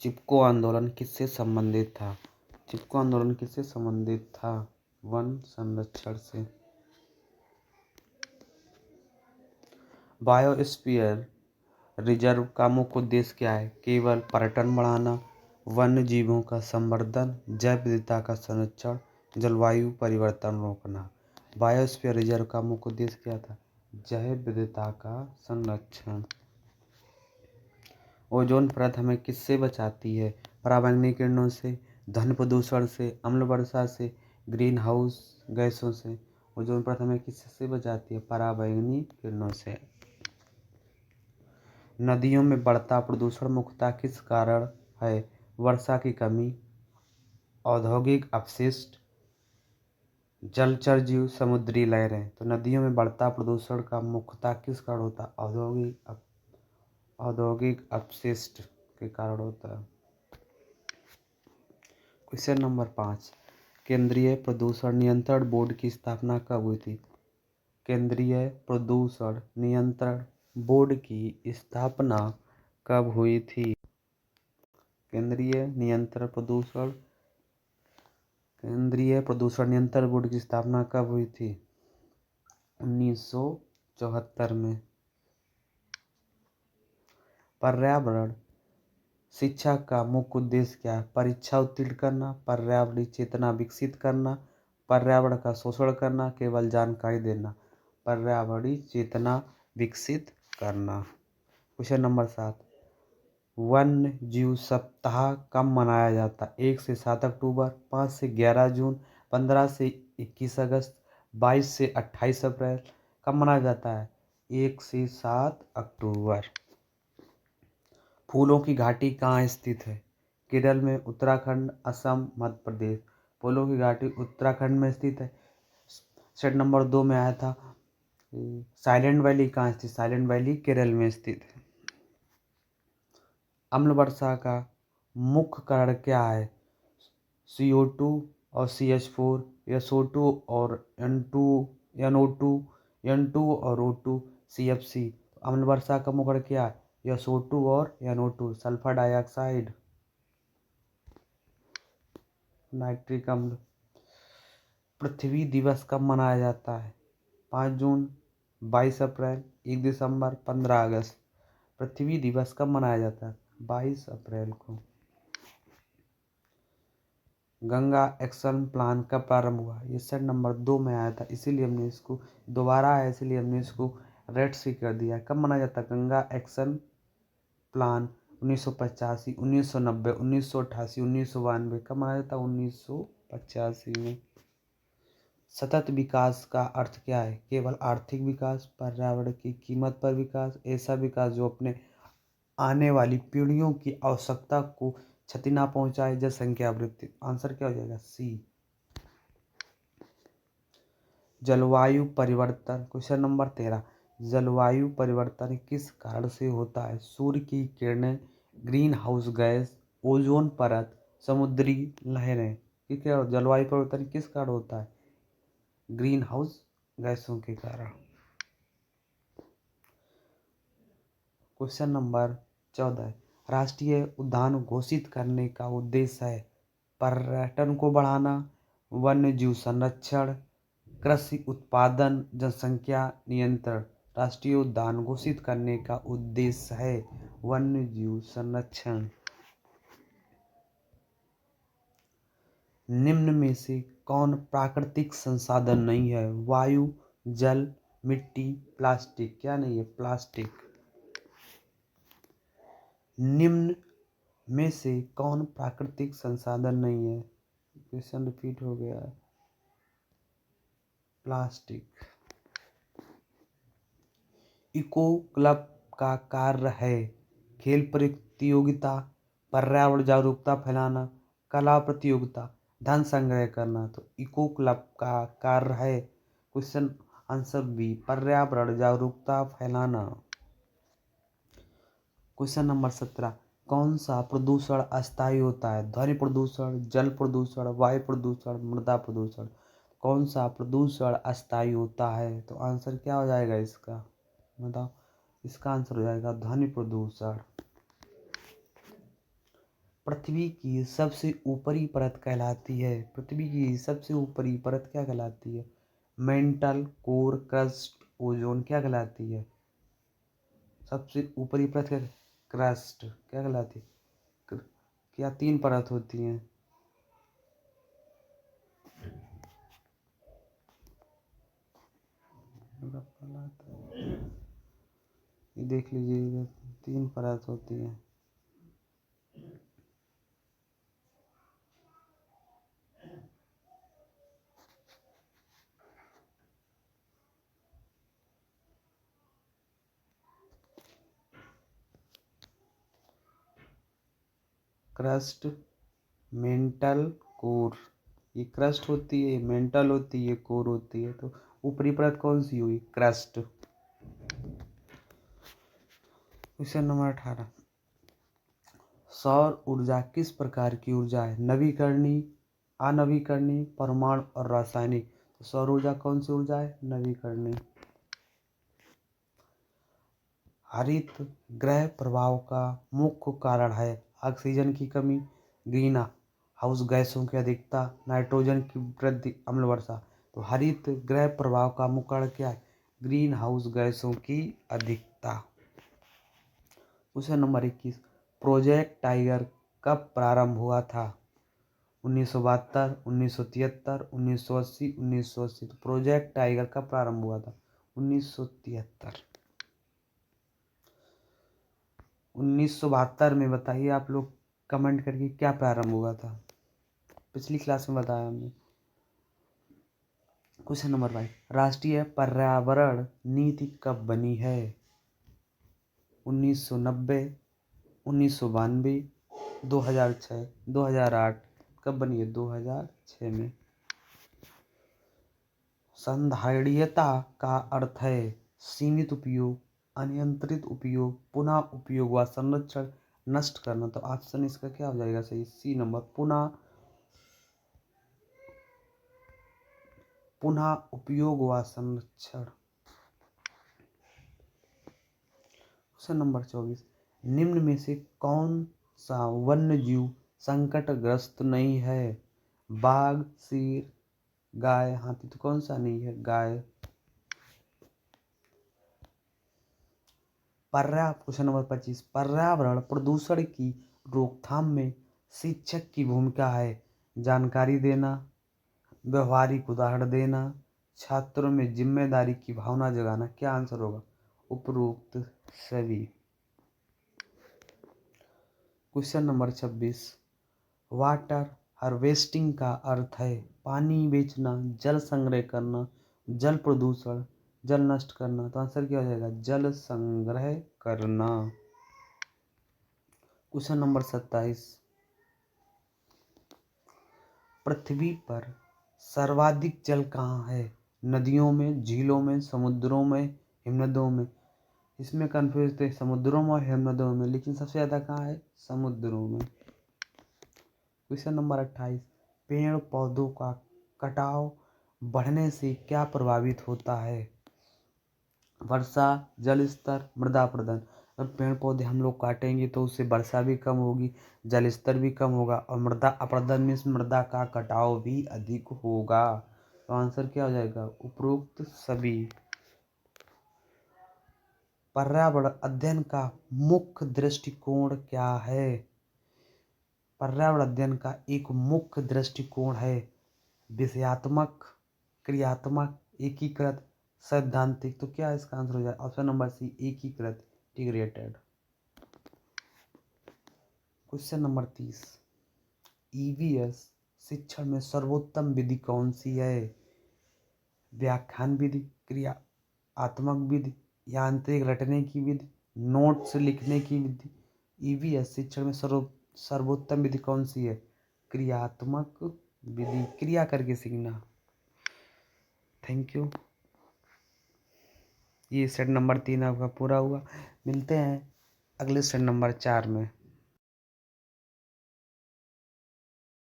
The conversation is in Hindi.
चिपको आंदोलन किससे संबंधित था? चिपको आंदोलन किससे संबंधित था? वन संरक्षण से। बायोस्फीयर रिजर्व का मुख्य उद्देश्य क्या है? केवल पर्यटन बढ़ाना, वन्य जीवों का संवर्धन, जैव विविधता का संरक्षण, जलवायु परिवर्तन रोकना। बायोस्फीयर रिजर्व का मुख्य उद्देश्य क्या था? जैव विविधता का संरक्षण। ओजोन परत हमें किससे बचाती है? पराबैंगनी किरणों से, ध्वनि प्रदूषण से, अम्ल वर्षा से, ग्रीन हाउस गैसों से। ओजोन परत हमें किससे बचाती है? पराबैंगनी किरणों से। नदियों में बढ़ता प्रदूषण मुख्यतः किस कारण है? वर्षा की कमी, औद्योगिक अपशिष्ट, जलचर जीव, समुद्री लहरें। तो नदियों में बढ़ता प्रदूषण का मुख्यतः किस कारण होता है? औद्योगिक अपशिष्ट के कारण होता है। क्वेश्चन नंबर 5, केंद्रीय प्रदूषण नियंत्रण बोर्ड की स्थापना कब हुई थी? केंद्रीय प्रदूषण नियंत्रण बोर्ड की स्थापना कब हुई थी? केंद्रीय प्रदूषण नियंत्रण बोर्ड की स्थापना कब हुई थी? 1974 में। पर्यावरण शिक्षा का मुख्य उद्देश्य क्या है? परीक्षा उत्तीर्ण करना, पर्यावरणीय चेतना विकसित करना, पर्यावरण का शोषण करना, केवल जानकारी देना। पर्यावरणीय चेतना विकसित करना। क्वेश्चन नंबर 7, वन्य जीव सप्ताह कब मनाया जाता है? 1 से 7 अक्टूबर, 5 से 11 जून, 15 से 21 अगस्त, 22 से 28 अप्रैल। कब मनाया जाता है? 1 से 7 अक्टूबर। फूलों की घाटी कहाँ स्थित है? केरल में, उत्तराखंड, असम, मध्य प्रदेश। फूलों की घाटी उत्तराखंड में स्थित है। सेट नंबर 2 में आया था। साइलेंट वैली कहाँ स्थित? साइलेंट वैली केरल में स्थित है। अम्ल वर्षा का मुख्य कारण क्या है? CO2 और CH4, SO2 और NO2 और O2, CFC। अम्ल वर्षा का मुख्य कारण क्या है? SO2 और NO2, सल्फर डाइऑक्साइड, नाइट्रिक अम्ल। पृथ्वी दिवस कब मनाया जाता है? 5 जून, 22 अप्रैल, 1 दिसंबर, 15 अगस्त। पृथ्वी दिवस कब मनाया जाता है? 22 अप्रैल को। गंगा एक्शन प्लान कब प्रारंभ हुआ? ये सेट नंबर 2 में आया था, इसीलिए हमने इसको दोबारा आया, इसीलिए हमने इसको रेड से कर दिया। कब मनाया जाता है गंगा एक्शन प्लान? 1985, 1990, 1988, 1992। कब मनाया जाता है? 1985 में। सतत विकास का अर्थ क्या है? केवल आर्थिक विकास, पर्यावरण की कीमत पर विकास, ऐसा विकास जो अपने आने वाली पीढ़ियों की आवश्यकता को क्षति ना पहुंचाए, जनसंख्या वृद्धि। आंसर क्या हो जाएगा? सी। जलवायु परिवर्तन, क्वेश्चन नंबर 13, जलवायु परिवर्तन किस कारण से होता है? सूर्य की किरणें, ग्रीन हाउस गैस, ओजोन परत, समुद्री लहरें। ठीक है, और जलवायु परिवर्तन किस कारण होता है? ग्रीन हाउस गैसों के कारण। क्वेश्चन नंबर 14, राष्ट्रीय उद्यान घोषित करने का उद्देश्य है? पर्यटन को बढ़ाना, वन्य जीव संरक्षण, कृषि उत्पादन, जनसंख्या नियंत्रण। राष्ट्रीय उद्यान घोषित करने का उद्देश्य है वन्य जीव संरक्षण। निम्न में से कौन प्राकृतिक संसाधन नहीं है? वायु, जल, मिट्टी, प्लास्टिक। क्या नहीं है? प्लास्टिक। निम्न में से कौन प्राकृतिक संसाधन नहीं है? क्वेश्चन रिपीट हो गया है। प्लास्टिक। इको क्लब का कार्य है खेल प्रतियोगिता, पर्यावरण जागरूकता फैलाना, कला प्रतियोगिता, धन संग्रह करना। तो इको क्लब का कार्य है, क्वेश्चन आंसर बी, पर्यावरण जागरूकता फैलाना। क्वेश्चन नंबर 17, कौन सा प्रदूषण अस्थायी होता है? ध्वनि प्रदूषण, जल प्रदूषण, वायु प्रदूषण, मृदा प्रदूषण। कौन सा प्रदूषण अस्थायी होता है? तो आंसर क्या हो जाएगा इसका? बताओ। इसका आंसर हो जाएगा ध्वनि प्रदूषण। पृथ्वी की सबसे ऊपरी परत कहलाती है? पृथ्वी की सबसे ऊपरी परत क्या कहलाती है? मेंटल, कोर, क्रस्ट, ओजोन क्या कहलाती है? सबसे ऊपरी परत क्या? क्रस्ट क्या कहलाती है? क्या 3 परत होती हैं? ये देख लीजिए, 3 परत होती हैं। Crust, mental, core. ये क्रस्ट होती है, ये मेंटल होती है, ये कोर होती है। तो ऊपरी परत कौन सी हुई? क्रस्ट। क्वेश्चन नंबर 18, सौर ऊर्जा किस प्रकार की ऊर्जा है? नवीकरणीय, अनवीकरणीय, परमाणु और रासायनिक। तो सौर ऊर्जा कौन सी ऊर्जा है? नवीकरणीय। हरित गृह प्रभाव का मुख्य कारण है ऑक्सीजन की कमी, ग्रीन हाउस गैसों की अधिकता, नाइट्रोजन की वृद्धि, अम्ल वर्षा। तो हरित गृह प्रभाव का मुख्य कारण क्या है? ग्रीन हाउस गैसों की अधिकता। क्वेश्चन नंबर 21, प्रोजेक्ट टाइगर कब प्रारंभ हुआ था? 1972, 1973, 1980, 1980। तो प्रोजेक्ट टाइगर कब प्रारंभ हुआ था? 1973। 1972 में बताइए आप लोग कमेंट करके क्या प्रारंभ हुआ था? पिछली क्लास में बताया हमने। क्वेश्चन नंबर 22, राष्ट्रीय पर्यावरण नीति कब बनी है? 1990, 1992, 2006, 2008। कब बनी है? 2006 में। संधारणीयता का अर्थ है सीमित उपयोग, अनियंत्रित उपयोग, पुनः उपयोग व संरक्षण, नष्ट करना। तो ऑप्शन इसका क्या हो जाएगा सही? सी नंबर, पुनः उपयोग व संरक्षण। क्वेश्चन नंबर 24, निम्न में से कौन सा वन्य जीव संकटग्रस्त नहीं है? बाघ, शेर, गाय, हाथी। तो कौन सा नहीं है? गाय। क्वेश्चन नंबर 25, पर्यावरण प्रदूषण की रोकथाम में शिक्षक की भूमिका है? जानकारी देना, व्यवहारिक उदाहरण देना, छात्रों में जिम्मेदारी की भावना जगाना। क्या आंसर होगा? उपरोक्त सभी। क्वेश्चन नंबर 26, वाटर हार्वेस्टिंग का अर्थ है पानी बेचना, जल संग्रह करना, जल प्रदूषण, जल नष्ट करना। तो आंसर क्या हो जाएगा? जल संग्रह करना। क्वेश्चन नंबर 27, पृथ्वी पर सर्वाधिक जल कहाँ है? नदियों में, झीलों में, समुद्रों में, हिमनदों में। इसमें कंफ्यूज थे समुद्रों में और हिमनदों में, लेकिन सबसे ज़्यादा कहाँ है? समुद्रों में। क्वेश्चन नंबर 28, पेड़ पौधों का कटाव बढ़ने से क्या प्रभावित होता है? वर्षा, जल स्तर, मृदा अपरदन। अब पेड़ पौधे हम लोग काटेंगे तो उससे वर्षा भी कम होगी, जल स्तर भी कम होगा, और मृदा अपरदन में मृदा का कटाव भी अधिक होगा। तो आंसर क्या हो जाएगा? उपरोक्त सभी। पर्यावरण अध्ययन का मुख्य दृष्टिकोण क्या है? पर्यावरण अध्ययन का एक मुख्य दृष्टिकोण है विषयात्मक, क्रियात्मक, एकीकृत, सैद्धांतिक। तो क्या इसका आंसर हो जाए? ऑप्शन नंबर सी, एकीकृत, इंटीग्रेटेड। क्वेश्चन नंबर 30, ईवीएस शिक्षण में सर्वोत्तम विधि कौन सी है? व्याख्यान विधि, क्रियात्मक विधि, यांत्रिक रटने की विधि, नोट्स लिखने की विधि। ईवीएस शिक्षण में सर्वोत्तम विधि कौन सी है? क्रियात्मक विधि, क्रिया करके सीखना। Thank you. ये सेट नंबर 3 आपका पूरा हुआ। मिलते हैं अगले सेट नंबर 4 में।